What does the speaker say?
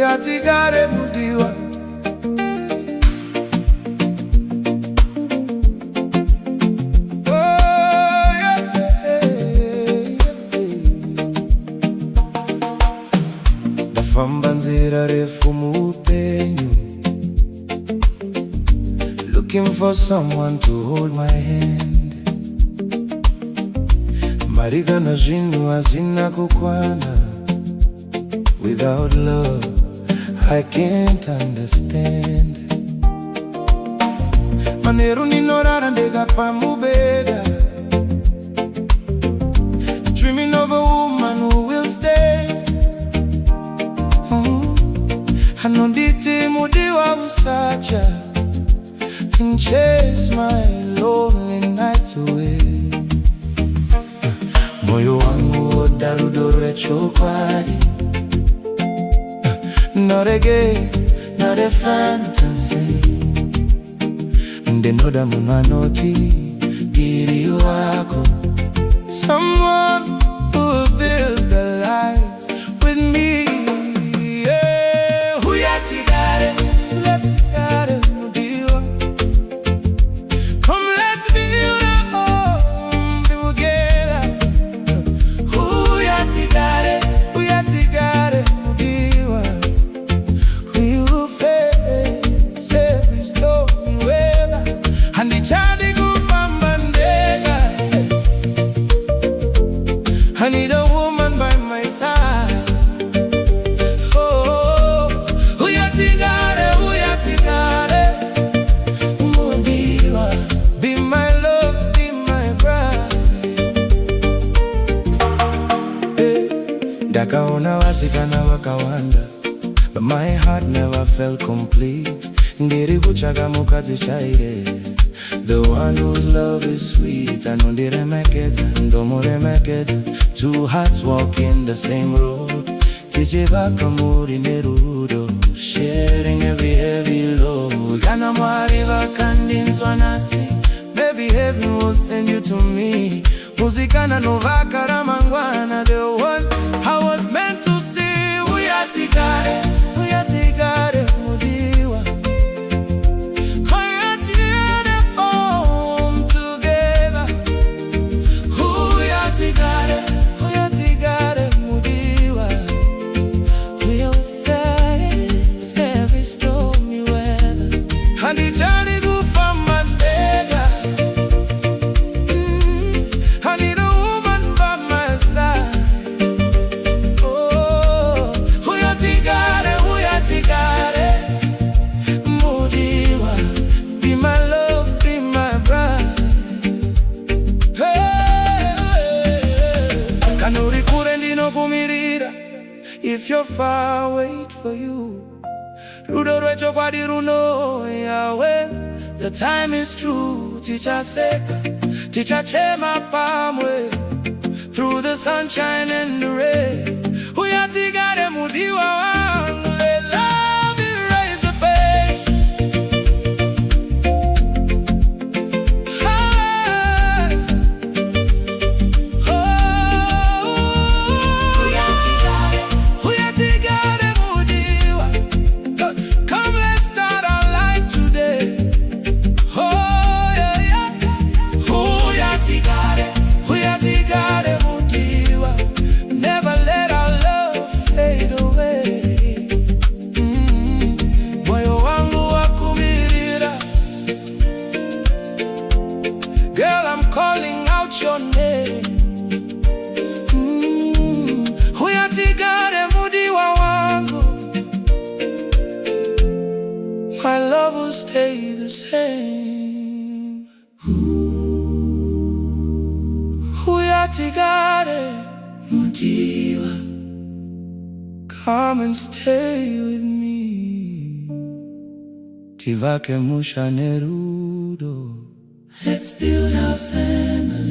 Huya Tigare mudiwa. Ndafamba nzira refu mupenyu, looking for someone to hold my hand. Marigana zvinhu hazina kukwana. Without love, I can't understand. Manheru ndinorara ndega pamubhedha, dreaming of a woman who will stay. Anonditi mudiwa usacha and chase my lonely nights away. Moyo wangu odarudore chokwadi, not a game, not a fantasy. Ndenoda munanoti giri wako, someone who will build a life with me. Yeah. Huya Tigare, Tigare mudiwa. Come let's build a home together. Huya Tigare, Huya Tigare mudiwa. We will face every stormy weather. Handichandi kufamba ndega. I need a woman by my side. Oh, Huya Tigare, Huya Tigare mudiwa. Be my love, be my bride. Ndakaona vasikana vakawanda, but my heart never felt complete. Ndiri kutsvaka mukadzi chaiye, the one whose love is sweet. Anondiremekedza, ndomuremekedza. Two hearts walk in the same road, tichivaka muri nerudo, sharing every heavy load. Kana Mwari vakandinzwa nasi, baby heaven will send you to me. Musikana novaka ramangwana, the one I was meant to see. Huya Tigare, Huya Tigare mudiwa. Huya Tigare home together. Huya Tigare, Huya Tigare mudiwa. We will face every stormy weather. Handichandi kufamba ndega. I need a woman by my side. Oh, Huya Tigare, Huya Tigare mudiwa. Be my love, be my bride. Hey, hey. Kanuri kure ndinokumirira. If you're far, I'll wait for you. Rudo rwecho kwadi runo yawe. The time is true. Tichaseka, tichachema pamwe, through the sunshine and the rain. Huya Tigare mudiwa wangu. Let love erase the pain. Hey. Oh. Huya Tigare, Huya Tigare mudiwa. Come let's start our life today. Oh yeah, yeah. Huya Tigare, Huya Tigare mudiwa. Never let our love fade away. Moyo wangu wakumirira. Girl, I'm calling out your name. Huya Tigare mudiwa wangu. My love will stay the same. Huya Tigare mudiwa. Come and stay with me. Tivake musha nerudo. Let's build our family.